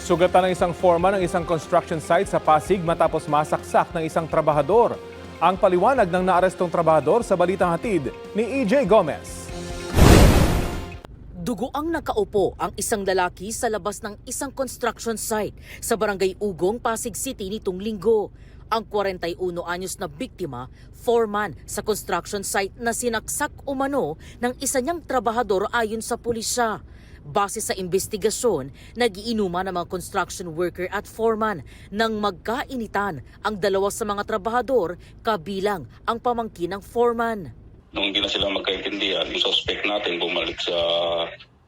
Sugatan ng isang foreman ng isang construction site sa Pasig matapos masaksak ng isang trabahador. Ang paliwanag ng naarestong trabahador sa balitang hatid ni EJ Gomez. Dugo ang nakaupo ang isang lalaki sa labas ng isang construction site sa Barangay Ugong, Pasig City nitong linggo. Ang 41 anyos na biktima, foreman sa construction site na sinaksak umano ng isa niyang trabahador ayon sa pulisya. Base sa investigasyon, nagiinuman ng mga construction worker at foreman nang magkainitan ang dalawa sa mga trabahador kabilang ang pamangkin ng foreman. Nung hindi na sila magkaintindihan, yung suspect natin bumalik sa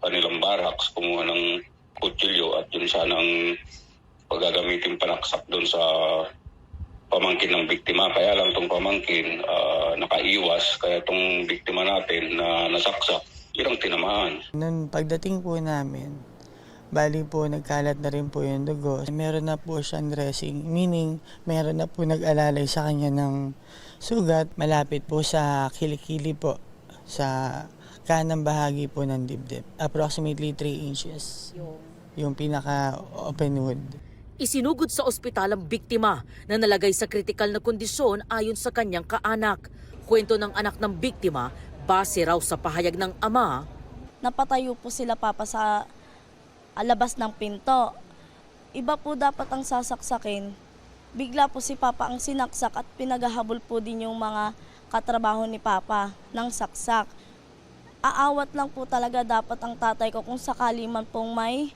kanilang barracks, kumuha ng kutsilyo at yun sanang paggagamitin panaksak doon sa pamangkin ng biktima. Kaya lang itong pamangkin nakaiwas, kaya itong biktima natin na nasaksak, yun ang tinamaan. Noong pagdating po namin, bali po nagkalat na rin po yung dugo. Meron na po siyang dressing, meaning meron na po nag-alalay sa kanya ng sugat malapit po sa kilikili po, sa kanang bahagi po ng dibdib. Approximately 3 inches yung pinaka-open wound. Isinugod sa ospital ang biktima na nalagay sa kritikal na kondisyon ayon sa kanyang kaanak. Kwento ng anak ng biktima, base raw sa pahayag ng ama. Napatayo po sila papa sa labas ng pinto. Iba po dapat ang sasaksakin. Bigla po si papa ang sinaksak at pinaghahabol po din yung mga katrabaho ni papa ng saksak. Aawat lang po talaga dapat ang tatay ko kung sakali man pong may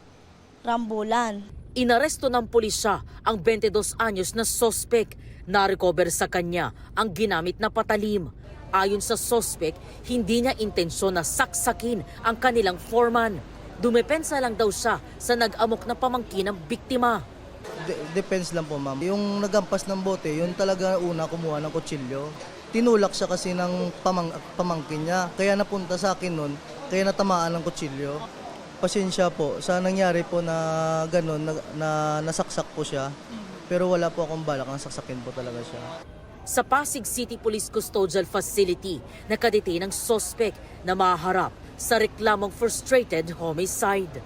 rambulan. Inaresto ng pulisya ang 22 anyos na sospek. Na-recover sa kanya ang ginamit na patalim. Ayon sa sospek, hindi niya intensyon na saksakin ang kanilang foreman. Dumepensa lang daw siya sa nag-amok na pamangkin ng biktima. Depends lang po, ma'am. Yung nagampas ng bote, yun talaga una kumuha ng kutsilyo. Tinulak siya kasi ng pamangkin niya. Kaya napunta sa akin nun, kaya natamaan ng kutsilyo. Pasensya po sa nangyari po na gano'n, na nasaksak po siya. Pero wala po akong balak, nasaksakin po talaga siya. Sa Pasig City Police Custodial Facility, nakadetain ang sospek na maharap sa reklamong frustrated homicide.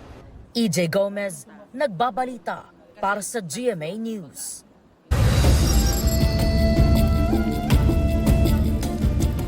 EJ Gomez, nagbabalita para sa GMA News.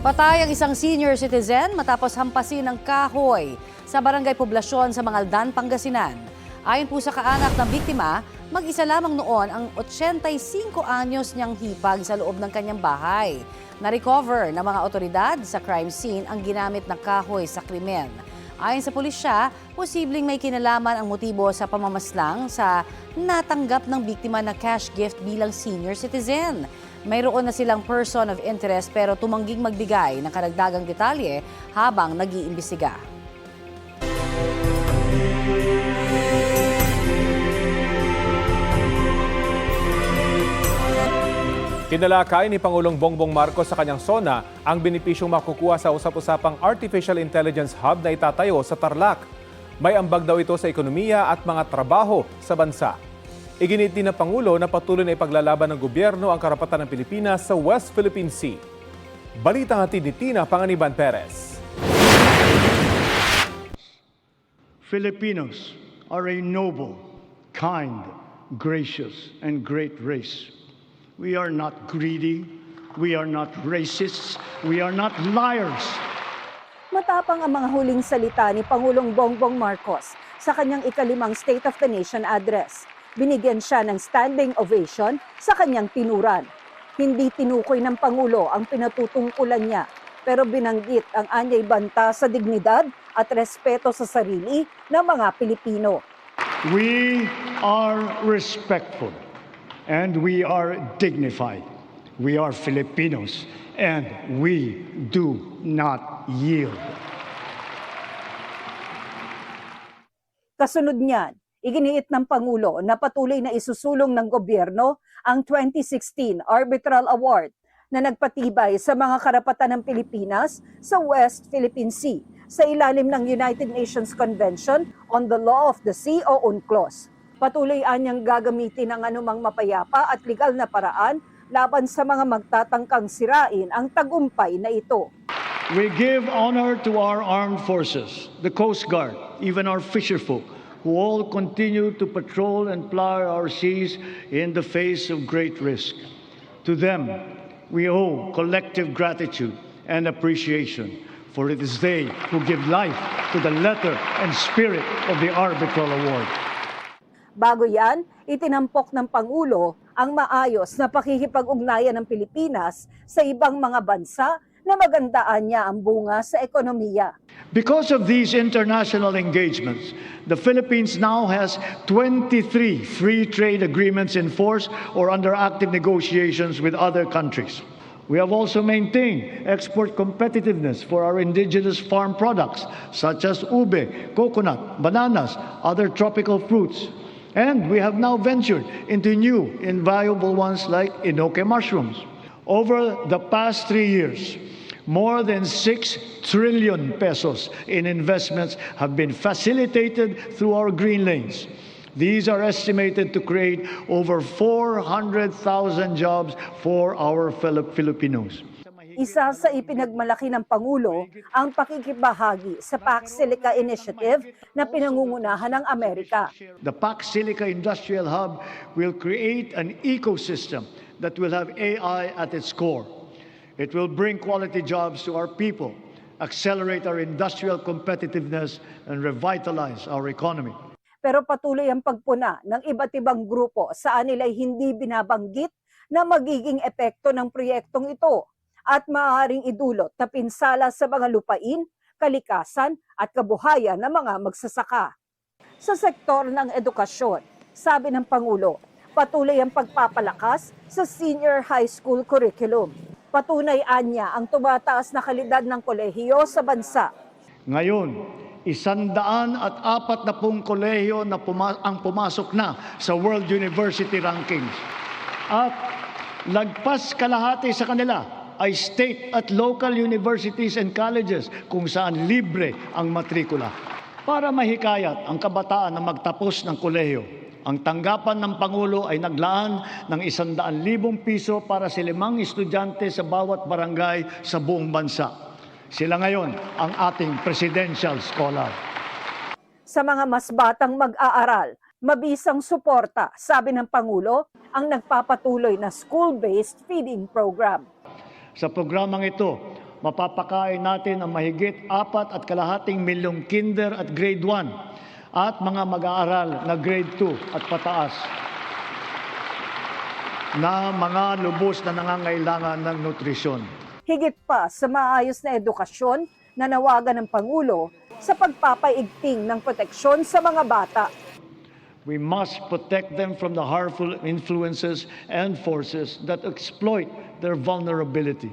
Patay ang isang senior citizen matapos hampasin ng kahoy sa barangay Poblasyon sa Mangaldan, Pangasinan. Ayon po sa kaanak ng biktima, mag-isa lamang noon ang 85 anyos niyang hipag sa loob ng kanyang bahay. Na-recover ng mga otoridad sa crime scene ang ginamit na kahoy sa krimen. Ayon sa pulisya, posibleng may kinalaman ang motibo sa pamamaslang sa natanggap ng biktima na cash gift bilang senior citizen. Mayroon na silang person of interest pero tumangging magbigay ng karagdagang detalye habang nag-iimbestiga. Tinalakay ni Pangulong Bongbong Marcos sa kanyang SONA ang benepisyong makukuha sa usap-usapang Artificial Intelligence Hub na itatayo sa Tarlac. May ambag daw ito sa ekonomiya at mga trabaho sa bansa. Iginit din ng Pangulo na patuloy na ipaglalaban ng gobyerno ang karapatan ng Pilipinas sa West Philippine Sea. Balitang hatid ni Tina Panganiban Perez. Filipinos are a noble, kind, gracious, and great race. We are not greedy, we are not racists, we are not liars. Matapang ang mga huling salita ni Pangulong Bongbong Marcos sa kanyang ikalimang State of the Nation address. Binigyan siya ng standing ovation sa kanyang tinuran. Hindi tinukoy ng Pangulo ang pinatutungkulan niya, pero binanggit ang anyay banta sa dignidad at respeto sa sarili ng mga Pilipino. We are respectful and we are dignified. We are Filipinos and we do not yield. Kasunod niyan, iginiit ng Pangulo na patuloy na isusulong ng gobyerno ang 2016 Arbitral Award na nagpatibay sa mga karapatan ng Pilipinas sa West Philippine Sea sa ilalim ng United Nations Convention on the Law of the Sea o UNCLOS. Patuloy anyang gagamitin ang anumang mapayapa at legal na paraan laban sa mga magtatangkang sirain ang tagumpay na ito. We give honor to our armed forces, the Coast Guard, even our fisherfolk, who all continue to patrol and plow our seas in the face of great risk. To them, we owe collective gratitude and appreciation, for it is they who give life to the letter and spirit of the Arbitral Award. Bago yan, itinampok ng Pangulo ang maayos na pakikipag-ugnayan ng Pilipinas sa ibang mga bansa na magandaan niya ang bunga sa ekonomiya. Because of these international engagements, the Philippines now has 23 free trade agreements in force or under active negotiations with other countries. We have also maintained export competitiveness for our indigenous farm products such as ube, coconut, bananas, other tropical fruits. And we have now ventured into new invaluable ones like enoque mushrooms. Over the past 3 years, more than 6 trillion pesos in investments have been facilitated through our green lanes. These are estimated to create over 400,000 jobs for our fellow Filipinos. Isa sa ipinagmalaki ng Pangulo ang pakikibahagi sa Pax Silica Initiative na pinangungunahan ng Amerika. The Pax Silica Industrial Hub will create an ecosystem that will have AI at its core. It will bring quality jobs to our people, accelerate our industrial competitiveness, and revitalize our economy. Pero patuloy ang pagpuna ng iba't ibang grupo saan nila'y hindi binabanggit na magiging epekto ng proyektong ito at maaaring idulot na pinsala sa mga lupain, kalikasan at kabuhayan ng mga magsasaka. Sa sektor ng edukasyon, sabi ng Pangulo, patuloy ang pagpapalakas sa senior high school curriculum. Patunay anya ang tumataas na kalidad ng kolehiyo sa bansa. Ngayon, 140 kolehiyo na ang pumasok na sa World University Rankings. At lagpas kalahati sa kanila ay state at local universities and colleges kung saan libre ang matrikula. Para mahikayat ang kabataan na magtapos ng kolehiyo, ang tanggapan ng Pangulo ay naglaan ng 100,000 piso para sa 5 estudyante sa bawat barangay sa buong bansa. Sila ngayon ang ating presidential scholar. Sa mga mas batang mag-aaral, mabisang suporta, sabi ng Pangulo, ang nagpapatuloy na school-based feeding program. Sa programang ito, mapapakain natin ang mahigit 4.2 milyong kinder at grade 1 at mga mag-aaral na grade 2 at pataas na mga lubos na nangangailangan ng nutrisyon. Higit pa sa maayos na edukasyon na nawagan ng Pangulo sa pagpapaigting ng proteksyon sa mga bata. We must protect them from the harmful influences and forces that exploit their vulnerability.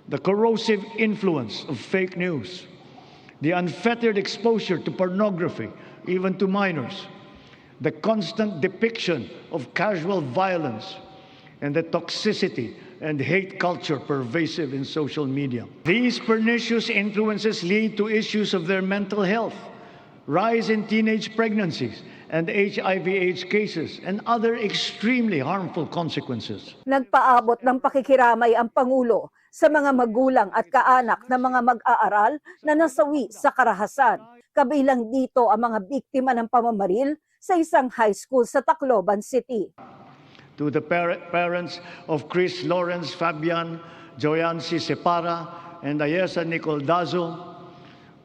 The corrosive influence of fake news, the unfettered exposure to pornography, even to minors, the constant depiction of casual violence, and the toxicity and hate culture pervasive in social media. These pernicious influences lead to issues of their mental health, rise in teenage pregnancies, and HIV/AIDS cases, and other extremely harmful consequences. Nagpaabot ng pakikiramay ang Pangulo sa mga magulang at kaanak ng mga mag-aaral na nasawi sa karahasan. Kabilang dito ang mga biktima ng pamamaril sa isang high school sa Tacloban City. To the parents of Chris Lawrence Fabian, Joyancy Separa, and Ayesa Nicole Dazo,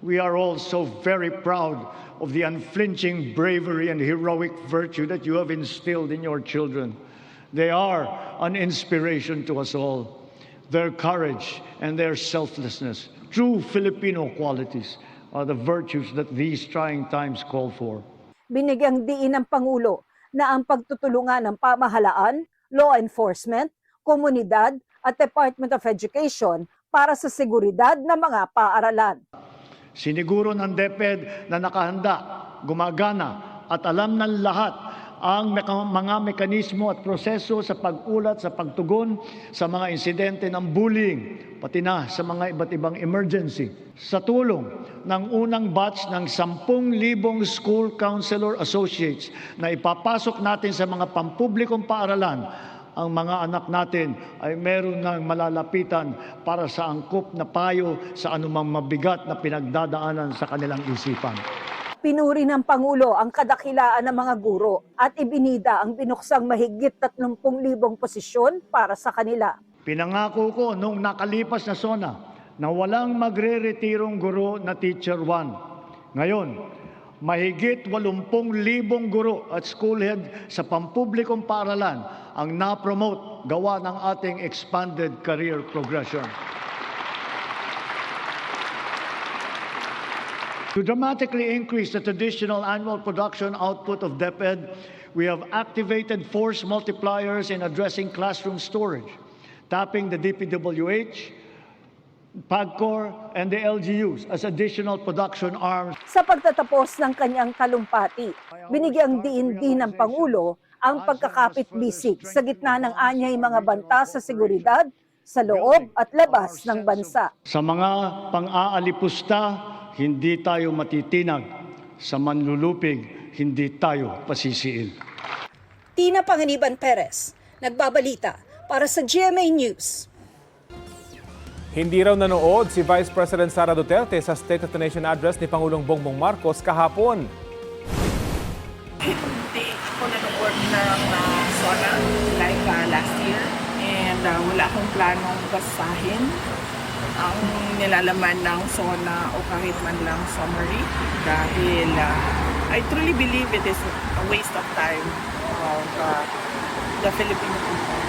we are all so very proud of the unflinching bravery and heroic virtue that you have instilled in your children. They are an inspiration to us all. Their courage and their selflessness, true Filipino qualities, are the virtues that these trying times call for. Binigyang diin ng Pangulo na ang pagtutulungan ng pamahalaan, law enforcement, komunidad at Department of Education para sa seguridad ng mga paaralan. Siniguro ng DepEd na nakahanda, gumagana at alam ng lahat ang mga mekanismo at proseso sa pag-ulat, sa pagtugon sa mga insidente ng bullying, pati na sa mga iba't ibang emergency. Sa tulong ng unang batch ng 10,000 school counselor associates na ipapasok natin sa mga pampublikong paaralan, ang mga anak natin ay meron ng malalapitan para sa angkop na payo sa anumang mabigat na pinagdadaanan sa kanilang isipan. Pinuri ng Pangulo ang kadakilaan ng mga guro at ibinida ang binuksang mahigit 30,000 posisyon para sa kanila. Pinangako ko nung nakalipas na SONA na walang magre-retirong guro na Teacher 1. Ngayon, mahigit 80,000 guro at school head sa pampublikong paaralan ang na-promote gawa ng ating expanded career progression. To dramatically increase the traditional annual production output of DepEd, we have activated force multipliers in addressing classroom storage, tapping the DPWH, PAGCOR, and the LGUs as additional production arms. Sa pagtatapos ng kanyang talumpati, binigyang diin din ng Pangulo ang pagkakapit-bisig sa gitna ng anyay mga banta sa seguridad sa loob at labas ng bansa. Sa mga pang-aalipusta, hindi tayo matitinag. Sa manlulupig, hindi tayo pasisiil. Tina Panganiban Perez, nagbabalita para sa GMA News. Hindi raw nanood si Vice President Sara Duterte sa State of the Nation address ni Pangulong Bongbong Marcos kahapon. Hindi ako nanood ng SONA like last year and wala akong planong basahin ang nilalaman ng SONA o kahit man lang summary dahil I truly believe it is a waste of time of the Filipino people.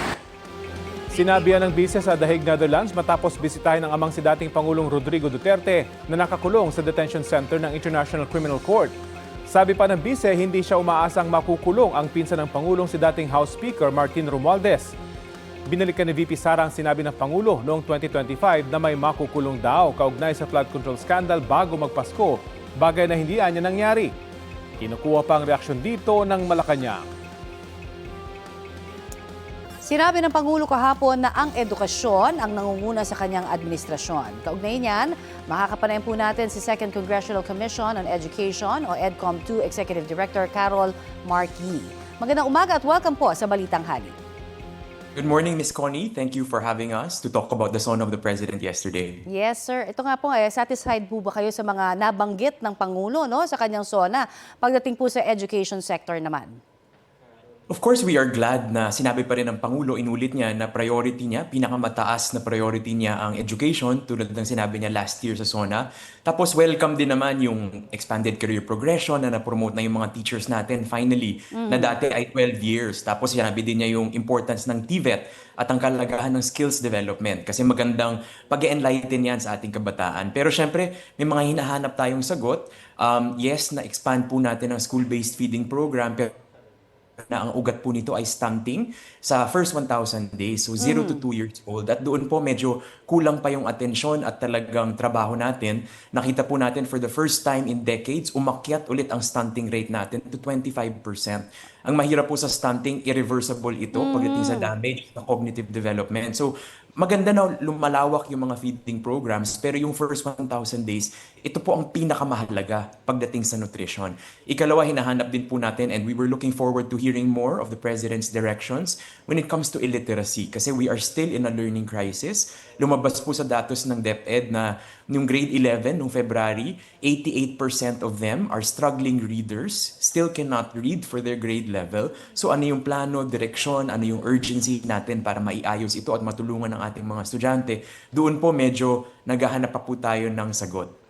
Sinabi yan ng bise sa The Hague, Netherlands matapos bisitahin ng amang si dating Pangulong Rodrigo Duterte na nakakulong sa detention center ng International Criminal Court. Sabi pa ng bise, hindi siya umaasang makukulong ang pinsan ng Pangulong si dating House Speaker Martin Romualdez. Binalikan ni VP Sara ang sinabi ng Pangulo noong 2025 na may makukulong daw kaugnay sa flood control scandal bago magpasko, bagay na hindi anya nangyari. Kinukuha pa ang reaksyon dito ng Malacanang. Sinabi ng Pangulo kahapon na ang edukasyon ang nangunguna sa kanyang administrasyon. Kaugnay niyan, makakapanayin po natin si Second Congressional Commission on Education o EDCOM 2 Executive Director Carol Marquis. Magandang umaga at welcome po sa Balitang Hali. Good morning, Ms. Connie. Thank you for having us to talk about the son of the President yesterday. Yes, sir. Ito nga po, satisfied po ba kayo sa mga nabanggit ng Pangulo sa kanyang SONA pagdating po sa education sector naman? Of course, we are glad na sinabi pa rin ng Pangulo, inulit niya na priority niya, pinakamataas na priority niya ang education, tulad ng sinabi niya last year sa SONA. Tapos welcome din naman yung expanded career progression na na-promote na yung mga teachers natin finally, na dati ay 12 years. Tapos sinabi din niya yung importance ng TVET at ang kalagahan ng skills development kasi magandang pag-enlighten yan sa ating kabataan. Pero syempre, may mga hinahanap tayong sagot. Yes, na-expand po natin ang school-based feeding program, pero na ang ugat po nito ay stunting sa first 1,000 days, so 0 to 2 years old. At doon po medyo kulang pa yung atensyon at talagang trabaho natin. Nakita po natin for the first time in decades, umakyat ulit ang stunting rate natin to 25%. Ang mahirap po sa stunting, irreversible ito pagdating sa damage sa cognitive development. So maganda na lumalawak yung mga feeding programs, pero yung first 1,000 days, ito po ang pinakamahalaga pagdating sa nutrition. Ikalawa, hinahanap din po natin, and we were looking forward to hearing more of the President's directions when it comes to illiteracy kasi we are still in a learning crisis. Lumabas po sa datos ng DepEd na yung grade 11 noong February, 88% of them are struggling readers, still cannot read for their grade level. So ano yung plano, direksyon, ano yung urgency natin para maiayos ito at matulungan ng ating mga estudyante? Doon po medyo naghahanap pa po tayo ng sagot.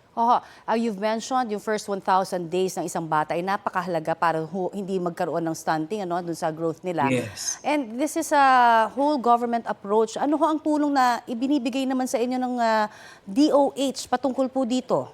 You've mentioned yung first 1,000 days ng isang bata ay napakahalaga para hindi magkaroon ng stunting dun sa growth nila. Yes. And this is a whole government approach. Ano ho ang tulong na ibinibigay naman sa inyo ng DOH patungkol po dito?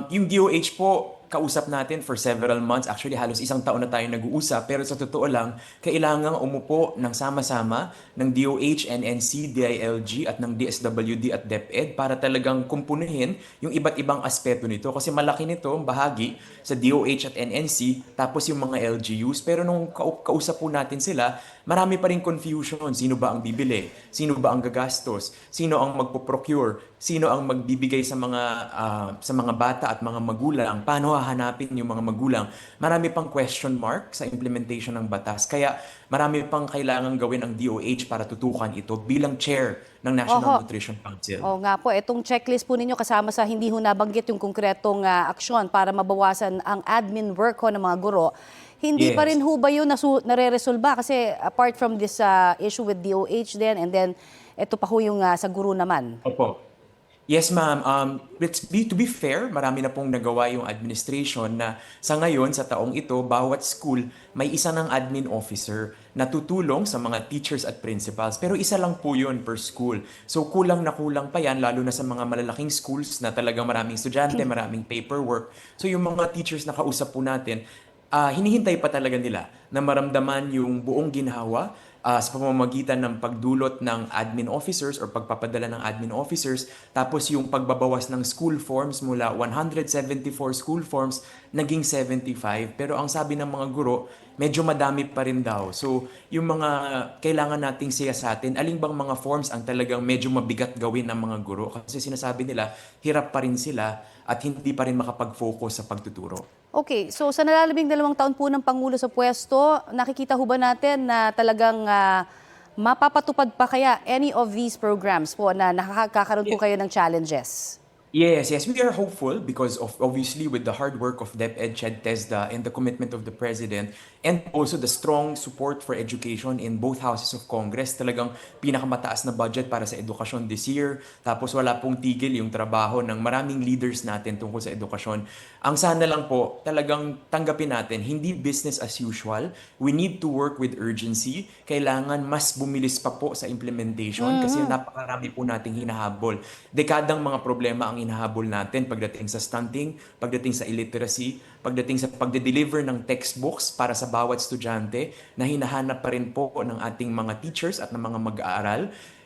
Yung DOH po, kausap natin for several months. Actually, halos isang taon na tayo nag-uusap. Pero sa totoo lang, kailangang umupo ng sama-sama ng DOH, NNC, DILG at ng DSWD at DepEd para talagang kumpunuhin yung iba't ibang aspeto nito. Kasi malaki nito, bahagi sa DOH at NNC, tapos yung mga LGUs. Pero nung kausap po natin sila, marami pa rin confusion. Sino ba ang bibili? Sino ba ang gagastos? Sino ang magpo-procure? Sino ang magbibigay sa mga bata at mga magulang? Paano hahanapin yung mga magulang, marami pang question mark sa implementation ng batas. Kaya marami pang kailangan gawin ang DOH para tutukan ito bilang chair ng National Nutrition Council. Oo nga po, itong checklist po ninyo kasama sa hindi ho nabanggit yung konkretong aksyon para mabawasan ang admin work ho ng mga guro. Hindi pa rin ho ba yun nare-resolba? Kasi apart from this issue with DOH din, and then ito pa ho yung sa guro naman. Opo. Yes, ma'am. To be fair, marami na pong nagawa yung administration na sa ngayon, sa taong ito, bawat school may isa ng admin officer na tutulong sa mga teachers at principals. Pero isa lang po yun per school. So kulang na kulang pa yan, lalo na sa mga malalaking schools na talagang maraming estudyante, maraming paperwork. So yung mga teachers na kausap po natin, hinihintay pa talaga nila na maramdaman yung buong ginhawa sa pamamagitan ng pagdulot ng admin officers or pagpapadala ng admin officers, tapos yung pagbabawas ng school forms mula 174 school forms naging 75. Pero ang sabi ng mga guro, medyo madami pa rin daw. So yung mga kailangan nating siyasatin, alin bang mga forms ang talagang medyo mabigat gawin ng mga guro? Kasi sinasabi nila, hirap pa rin sila at hindi pa rin makapag-focus sa pagtuturo. Okay, so sa nalalabing 2 taon po ng Pangulo sa pwesto, nakikita ho ba natin na talagang mapapatupad pa kaya any of these programs po na nakakakaroon po kayo ng challenges? Yes, we are hopeful because of obviously with the hard work of DepEd, Ched TESDA, and the commitment of the President, and also the strong support for education in both houses of Congress. Talagang pinakamataas na budget para sa edukasyon this year. Tapos wala pong tigil yung trabaho ng maraming leaders natin tungkol sa edukasyon. Ang sana lang po, talagang tanggapin natin, hindi business as usual. We need to work with urgency. Kailangan mas bumilis pa po sa implementation kasi napakarami po nating hinahabol. Dekadang mga problema ang hinahabol natin pagdating sa stunting, pagdating sa illiteracy, pagdating sa pagde-deliver ng textbooks para sa bawat estudyante na hinahanap pa rin po ng ating mga teachers at ng mga mag-aaral,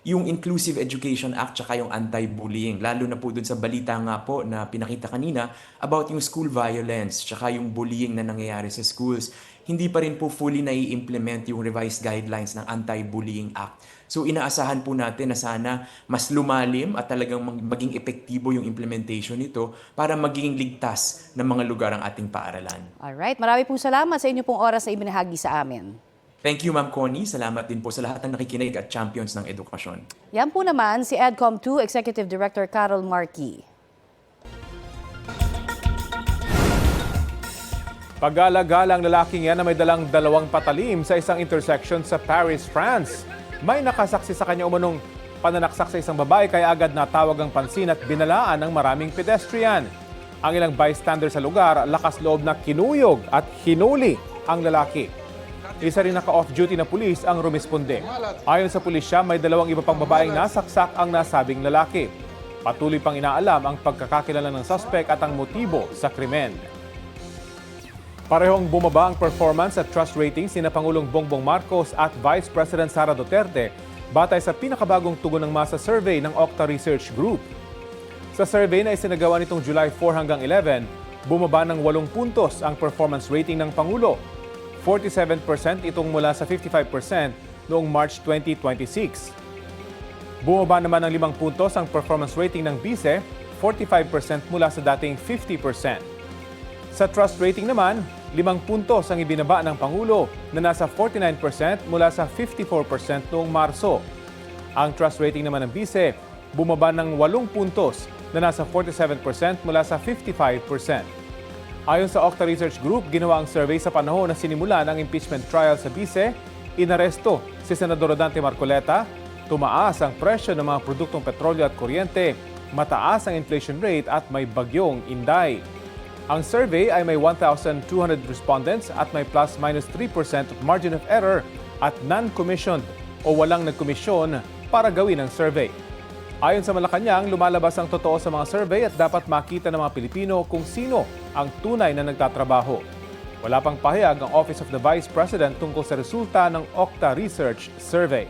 yung Inclusive Education Act tsaka yung anti-bullying, lalo na po dun sa balita nga po na pinakita kanina about yung school violence tsaka yung bullying na nangyayari sa schools. Hindi pa rin po fully nai-implement yung revised guidelines ng Anti-Bullying Act. So inaasahan po natin na sana mas lumalim at talagang maging epektibo yung implementation nito para maging ligtas ng mga lugar ang ating paaralan. Alright, marami pong salamat sa inyo pong oras na ibinahagi sa amin. Thank you, Ma'am Connie. Salamat din po sa lahat ng nakikinig at champions ng edukasyon. Yan po naman si EDCOM2 Executive Director Carol Marquis. Pag-alagalang lalaking yan na may dalang 2 patalim sa isang intersection sa Paris, France. May nakasaksi sa kanya umunong pananaksak sa isang babae kaya agad natawag ang pansin at binalaan ng maraming pedestrian. Ang ilang bystander sa lugar, lakas loob na kinuyog at hinuli ang lalaki. Isa rin naka-off-duty na pulis ang rumisponde. Ayon sa pulisya, may 2 iba pang babaeng nasaksak ang nasabing lalaki. Patuloy pang inaalam ang pagkakakilala ng suspect at ang motibo sa krimen. Parehong bumaba ang performance at trust ratings ni Pangulong Bongbong Marcos at Vice President Sara Duterte batay sa pinakabagong tugon ng masa survey ng Okta Research Group. Sa survey na isinagawa nitong July 4 hanggang 11, bumaba ng 8 puntos ang performance rating ng Pangulo. 47% itong mula sa 55% noong March 2026. Bumaba naman ng 5 puntos ang performance rating ng Vice, 45% mula sa dating 50%. Sa trust rating naman, 5 puntos ang ibinaba ng Pangulo na nasa 49% mula sa 54% noong Marso. Ang trust rating naman ng Vice, bumaba ng 8 puntos na nasa 47% mula sa 55%. Ayon sa Okta Research Group, ginawa ang survey sa panahon na sinimulan ang impeachment trial sa Vice, inaresto si Senador Rodante Marcoleta, tumaas ang presyo ng mga produktong petrolyo at kuryente, mataas ang inflation rate at may bagyong Inday. Ang survey ay may 1,200 respondents at may plus-minus 3% of margin of error at non-commissioned o walang nagkomisyon para gawin ang survey. Ayon sa Malacanang, lumalabas ang totoo sa mga survey at dapat makita ng mga Pilipino kung sino ang tunay na nagtatrabaho. Wala pang pahayag ang Office of the Vice President tungkol sa resulta ng Okta Research Survey.